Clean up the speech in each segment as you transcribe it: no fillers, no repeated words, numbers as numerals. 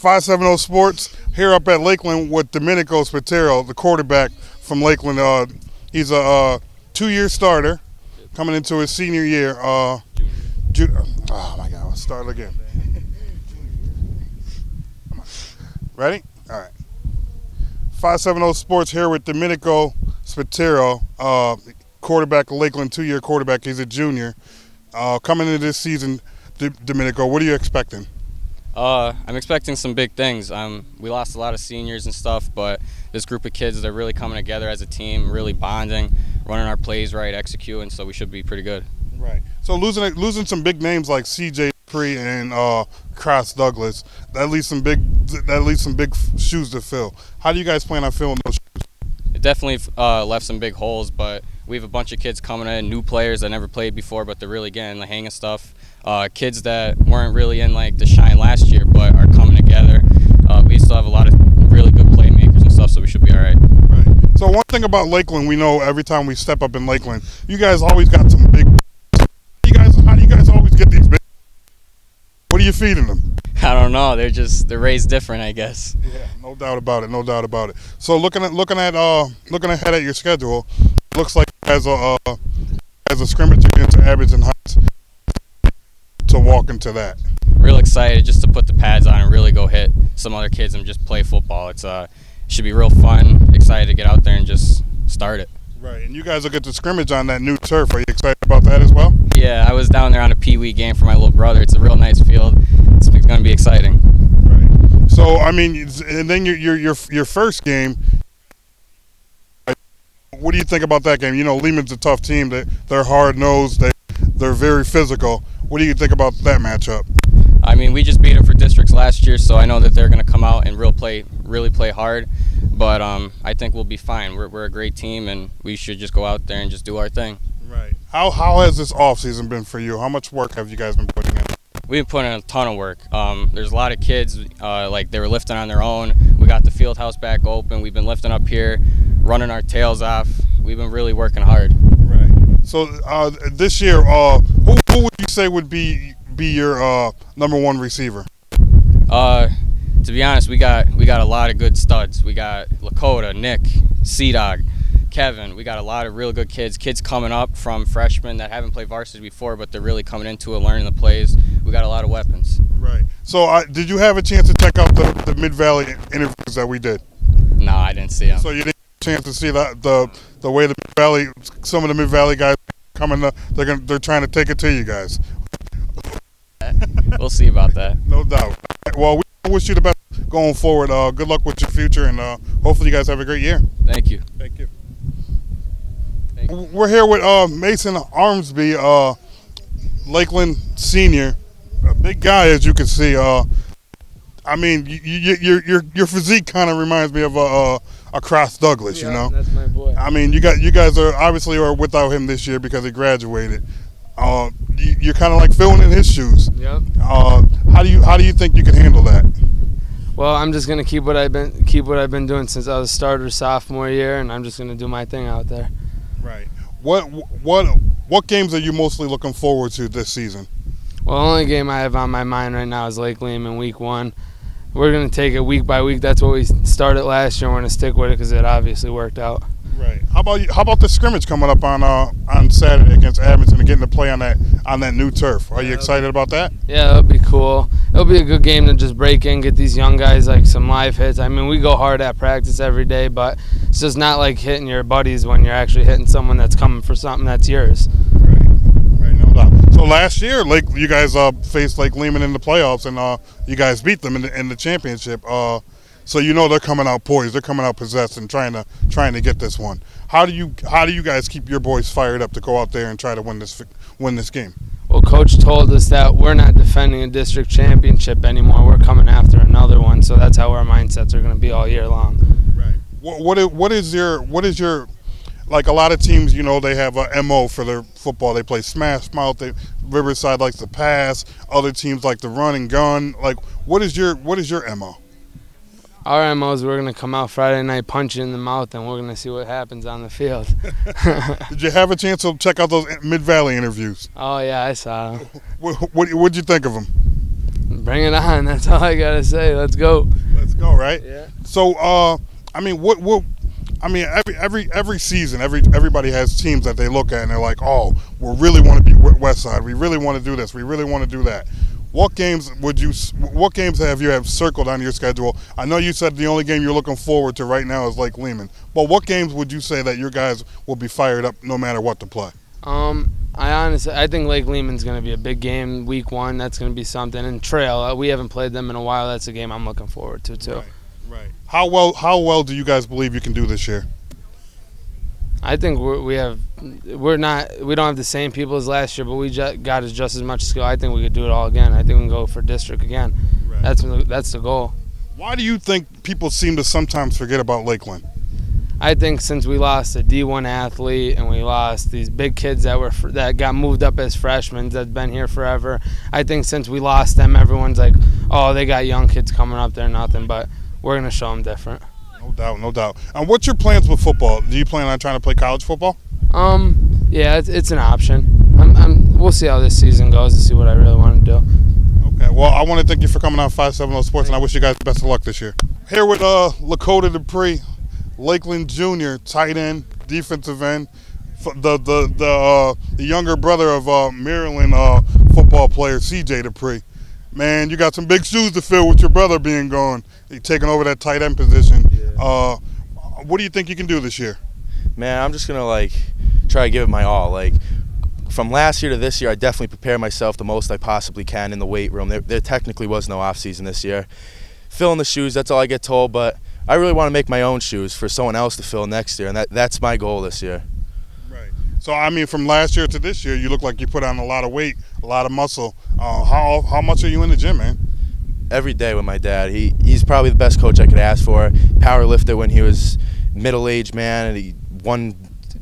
570 Sports here up at Lakeland with Domenico Spatero, the quarterback from Lakeland. He's a 2-year starter coming into his senior year. Oh my God, let's start again. Ready? All right. 570 Sports here with Domenico Spatero, quarterback of Lakeland, 2-year quarterback. He's a junior. Coming into this season, Domenico, what are you expecting? I'm expecting some big things. We lost a lot of seniors and stuff, but this group of kids, they're really coming together as a team, really bonding, running our plays right, executing, so we should be pretty good. Right. So losing some big names like C.J. Dupree and Cross Douglas, that leaves some big shoes to fill. How do you guys plan on filling those shoes? It definitely left some big holes, but we have a bunch of kids coming in, new players that never played before, but they're really getting the hang of stuff. Kids that weren't really in like the shine last year, but are coming together. We still have a lot of really good playmakers and stuff, so we should be all right. Right. So one thing about Lakeland, we know every time we step up in Lakeland, you guys always got some big. How do you guys always get these big? What are you feeding them? I don't know. They're raised different, I guess. Yeah, no doubt about it. No doubt about it. So looking ahead at your schedule, it looks like as a scrimmage against Abington Heights to walk into that. Real excited just to put the pads on and really go hit some other kids and just play football. It should be real fun. Excited to get out there and just start it. Right, and you guys will get to scrimmage on that new turf. Are you excited about that as well? Yeah, I was down there on a Pee Wee game for my little brother. It's a real nice field. It's going to be exciting. Right. So I mean, and then your first game. What do you think about that game? You know, Lehman's a tough team. They're hard nosed. They're very physical. What do you think about that matchup? I mean, we just beat them for districts last year, so I know that they're going to come out and really play hard. But I think we'll be fine. We're a great team, and we should just go out there and just do our thing. Right. How has this off season been for you? How much work have you guys been putting in? We've been putting in a ton of work. There's a lot of kids, like they were lifting on their own. We got the field house back open. We've been lifting up here, running our tails off. We've been really working hard. Right. So this year, who would you say would be your number one receiver? To be honest, we got a lot of good studs. We got Lakota, Nick, C-Dog, Kevin. We got a lot of real good kids coming up from freshmen that haven't played varsity before, but they're really coming into it, learning the plays. We got a lot of weapons. Right. So did you have a chance to check out the Mid-Valley interviews that we did? No, I didn't see them. So you didn't have a chance to see the way the Mid-Valley, some of the Mid-Valley guys coming up, they're trying to take it to you guys. We'll see about that. No doubt. Well, we wish you the best going forward. Good luck with your future, and hopefully you guys have a great year. Thank you. Thank you. We're here with Mason Armsby, Lakeland senior, a big guy as you can see. I mean, your physique kind of reminds me of a Cross Douglas. Yeah, you know, that's my boy. I mean, you guys are obviously without him this year because he graduated. You're kind of like filling in his shoes. Yep. How do you think you can handle that? Well, I'm just gonna keep what I've been doing since I was a starter sophomore year, and I'm just gonna do my thing out there. Right. What games are you mostly looking forward to this season? Well, the only game I have on my mind right now is Lake Lehman week 1. We're gonna take it week by week. That's what we started last year. And we're gonna stick with it because it obviously worked out. Right. How about the scrimmage coming up on Saturday against Abington and getting to play on that new turf? Are you excited about that? Yeah, that'll be cool. It'll be a good game to just break in, get these young guys like some live hits. I mean, we go hard at practice every day, but it's just not like hitting your buddies when you're actually hitting someone that's coming for something that's yours. Right, no doubt. So last year, you guys faced Lake Lehman in the playoffs, and you guys beat them in the championship. So you know they're coming out poised, they're coming out possessed, and trying to get this one. How do you guys keep your boys fired up to go out there and try to win this game? Well, Coach told us that we're not defending a district championship anymore. We're coming after another one, so that's how our mindsets are going to be all year long. Right. What is your like a lot of teams, you know, they have a MO for their football. They play smash mouth. Riverside likes to pass. Other teams like to run and gun. Like, what is your MO? Our MO is we're going to come out Friday night, punch you in the mouth, and we're going to see what happens on the field. Did you have a chance to check out those Mid-Valley interviews? Oh, yeah, I saw them. What'd you think of them? Bring it on. That's all I gotta say. Let's go. Let's go, right? Yeah. So, I mean, every season, everybody has teams that they look at and they're like, oh, we really want to be West Side. We really want to do this. We really want to do that. What games have you circled on your schedule? I know you said the only game you're looking forward to right now is Lake Lehman, but what games would you say that your guys will be fired up no matter what to play? I think Lake Lehman's going to be a big game week 1. That's going to be something. And Trail, we haven't played them in a while. That's a game I'm looking forward to too. Right. How well do you guys believe you can do this year? I think we don't have the same people as last year, but we got just as much skill. I think we could do it all again. I think we can go for district again. Right. That's the goal. Why do you think people seem to sometimes forget about Lakeland? I think since we lost a D1 athlete and we lost these big kids that got moved up as freshmen that've been here forever, I think since we lost them, everyone's like, oh, they got young kids coming up there, nothing. But we're gonna show them different. No doubt. And what's your plans with football? Do you plan on trying to play college football? Yeah, it's an option. We'll see how this season goes to see what I really want to do. Okay, well, I want to thank you for coming on 570 Sports, and I wish you guys the best of luck this year. Here with Lakota Dupree, Lakeland Junior, tight end, defensive end, the younger brother of Maryland football player CJ Dupree. Man, you got some big shoes to fill with your brother being gone. You're taking over that tight end position. Yeah. What do you think you can do this year? Man, I'm just gonna try to give it my all. From last year to this year, I definitely prepared myself the most I possibly can in the weight room. There technically was no off season this year. Filling the shoes, that's all I get told, but I really want to make my own shoes for someone else to fill next year, and that's my goal this year. Right. So, I mean, from last year to this year, you look like you put on a lot of weight, a lot of muscle. How much are you in the gym, man? Every day with my dad. He's probably the best coach I could ask for. Power lifter when he was middle-aged man, and he won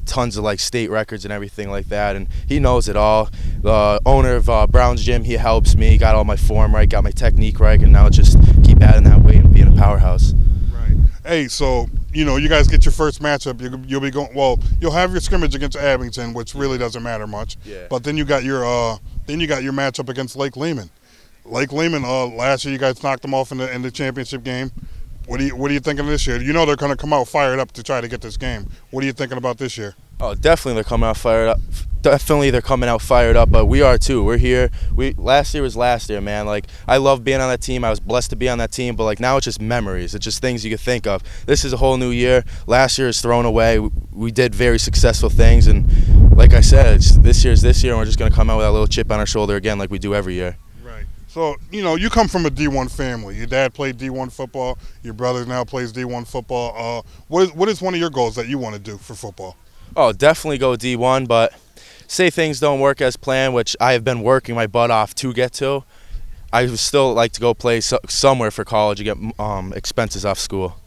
tons of state records and everything like that, and he knows it all. The owner of Brown's Gym, he helps me, got all my form right, got my technique right, and now just keep adding that weight and being a powerhouse. Right. Hey, so you guys get your first matchup. You'll be going. Well, you'll have your scrimmage against Abington, which really doesn't matter much. Yeah. But then you got your matchup against Lake Lehman. Lake Lehman, last year you guys knocked them off in the championship game. What are you thinking this year? You know they're going to come out fired up to try to get this game. What are you thinking about this year? Oh, definitely they're coming out fired up. But we are too. We're here. Last year was last year, man. I love being on that team. I was blessed to be on that team, but now it's just memories. It's just things you can think of. This is a whole new year. Last year is thrown away. We did very successful things, and like I said, this year's this year, and we're just going to come out with that little chip on our shoulder again like we do every year. Right. So, you come from a D1 family. Your dad played D1 football. Your brother now plays D1 football. What is one of your goals that you want to do for football? Oh, definitely go D1, but say things don't work as planned, which I have been working my butt off to get to, I would still like to go play somewhere for college to get expenses off school.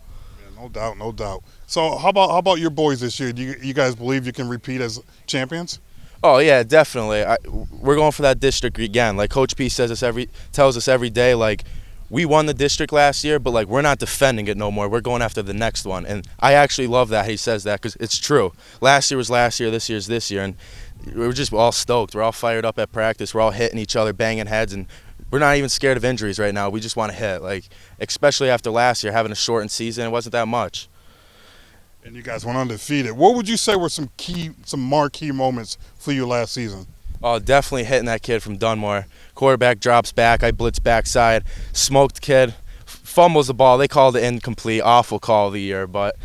Yeah, no doubt. So how about your boys this year? Do you guys believe you can repeat as champions? Oh yeah, definitely. We're going for that district again. Coach P tells us every day, we won the district last year, but we're not defending it no more. We're going after the next one, and I actually love that he says that because it's true. Last year was last year, this year's this year, and we're just all stoked. We're all fired up at practice. We're all hitting each other, banging heads, and we're not even scared of injuries right now. We just want to hit. Especially after last year, having a shortened season, it wasn't that much. And you guys went undefeated. What would you say were some marquee moments for you last season? Oh, definitely hitting that kid from Dunmore. Quarterback drops back. I blitz backside. Smoked kid. Fumbles the ball. They called it incomplete. Awful call of the year. But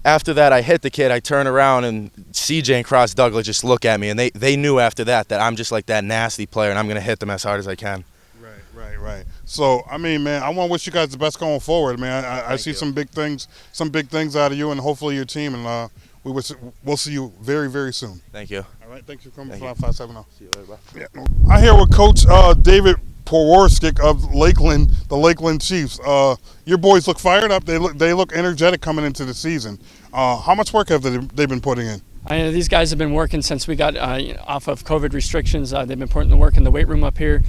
after that, I hit the kid. I turn around, and CJ and Cross Douglas just look at me. And they knew after that I'm just that nasty player, and I'm going to hit them as hard as I can. Right. So, I mean, man, I want to wish you guys the best going forward, man. I see some big things out of you, and hopefully your team, and we'll see you very, very soon. Thank you. All right, thanks for coming to 570. See you later, bye. Yeah. I here with Coach David Parwick of Lakeland, the Lakeland Chiefs. Your boys look fired up. They look energetic coming into the season. How much work have they been putting in? These guys have been working since we got off of COVID restrictions. They've been putting the work in the weight room up here.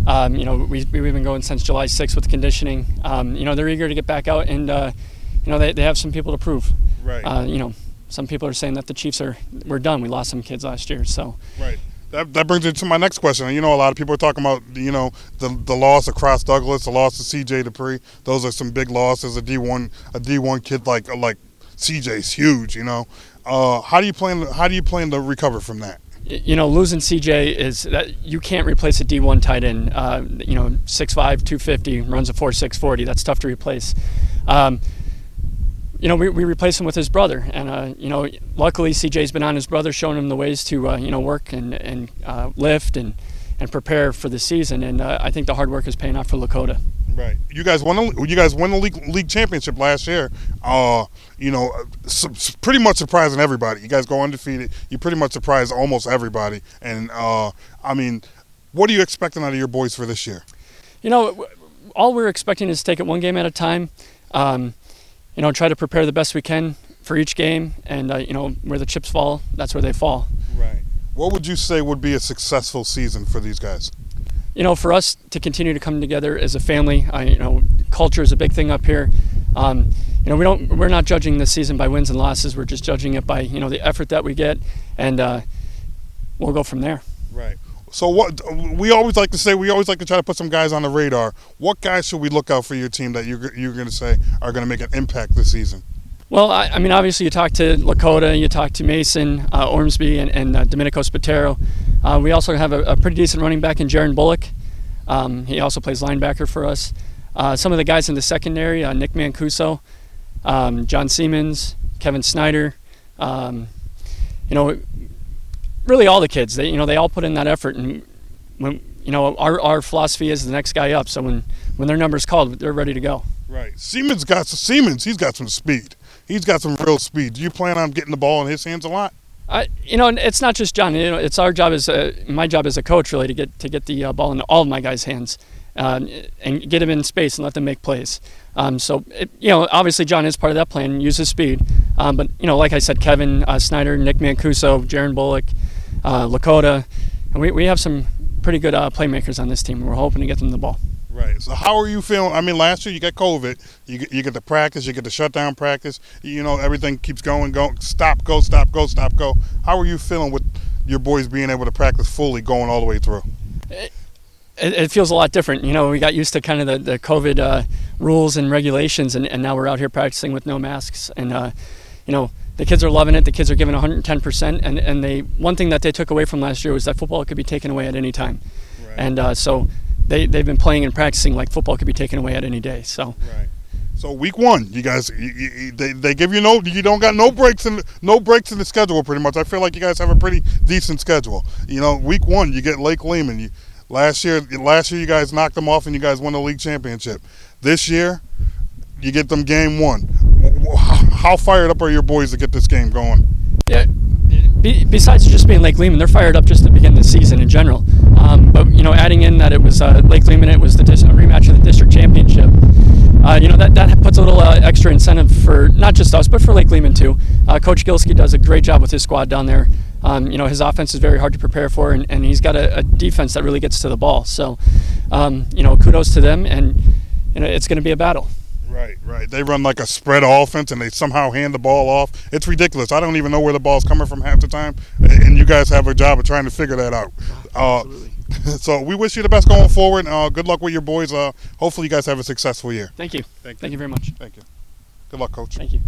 We've been going since July 6th with conditioning. They're eager to get back out, and they have some people to prove. Right. Some people are saying that the Chiefs we're done. We lost some kids last year, so. Right. That brings me to my next question. You know, a lot of people are talking about, you know, the loss of Cross Douglas, the loss of C.J. Dupree. Those are some big losses. A D1 kid like C.J.'s huge. You know, how do you plan to recover from that? You know, losing CJ is that you can't replace a D1 tight end. You know, 6'5", 250, runs a 4.6 40. That's tough to replace. You know, we replace him with his brother, and you know, luckily CJ's been on his brother, showing him the ways to you know, work and lift and prepare for the season. And I think the hard work is paying off for Lakota. Right. You guys won the league championship last year. You know, pretty much surprising everybody. You guys go undefeated. You pretty much surprised almost everybody. And I mean, what are you expecting out of your boys for this year? You know, all we're expecting is to take it one game at a time. You know, try to prepare the best we can for each game, and you know, where the chips fall, that's where they fall. Right. What would you say would be a successful season for these guys? You know, for us to continue to come together as a family, you know, culture is a big thing up here. You know, we're not judging the season by wins and losses. We're just judging it by, you know, the effort that we get, and we'll go from there. Right. So what we always like to say, we always like to try to put some guys on the radar. What guys should we look out for your team that you're going to say are going to make an impact this season? Well, I mean, obviously you talk to Lakota, you talk to Mason, Ormsby, and Domenico Spatero. We also have a pretty decent running back in Jaron Bullock. He also plays linebacker for us. Some of the guys in the secondary, Nick Mancuso, John Siemens, Kevin Snyder. You know, really all the kids. They all put in that effort, and when, you know, our philosophy is the next guy up. So when their number's called, they're ready to go. Right. Siemens. He's got some speed. He's got some real speed. Do you plan on getting the ball in his hands a lot? You know, it's not just John. You know, it's our job my job as a coach, really, to get the ball in all of my guys' hands, and get them in space and let them make plays. You know, obviously John is part of that plan, use his speed. But you know, like I said, Kevin Snyder, Nick Mancuso, Jaron Bullock, Lakota, and we have some pretty good playmakers on this team. We're hoping to get them the ball. Right. So how are you feeling? I mean, last year you got COVID. You get the practice. You get the shutdown practice. You know, everything keeps going. Stop, go, stop, go, stop, go. How are you feeling with your boys being able to practice fully going all the way through? It feels a lot different. You know, we got used to kind of the COVID rules and regulations, and now we're out here practicing with no masks. And, you know, the kids are loving it. The kids are giving 110%. And one thing that they took away from last year was that football could be taken away at any time. Right. And so they've been playing and practicing like football could be taken away at any day. So. Right. So week one, you guys, they give you you don't got no breaks in the schedule pretty much. I feel like you guys have a pretty decent schedule. You know, week one you get Lake Lehman. Last year you guys knocked them off and you guys won the league championship. This year, you get them game one. How fired up are your boys to get this game going? Yeah. Besides just being Lake Lehman, they're fired up just to begin the season in general. But you know, adding in that it was Lake Lehman, it was the rematch of the district championship. You know, that puts a little extra incentive for not just us, but for Lake Lehman too. Coach Gilski does a great job with his squad down there. You know, his offense is very hard to prepare for, and he's got a defense that really gets to the ball. So, you know, kudos to them, and you know, it's going to be a battle. Right. They run like a spread offense, and they somehow hand the ball off. It's ridiculous. I don't even know where the ball's coming from half the time, and you guys have a job of trying to figure that out. Absolutely. So we wish you the best going forward. Good luck with your boys. Hopefully you guys have a successful year. Thank you. Thank you very much. Thank you. Good luck, Coach. Thank you.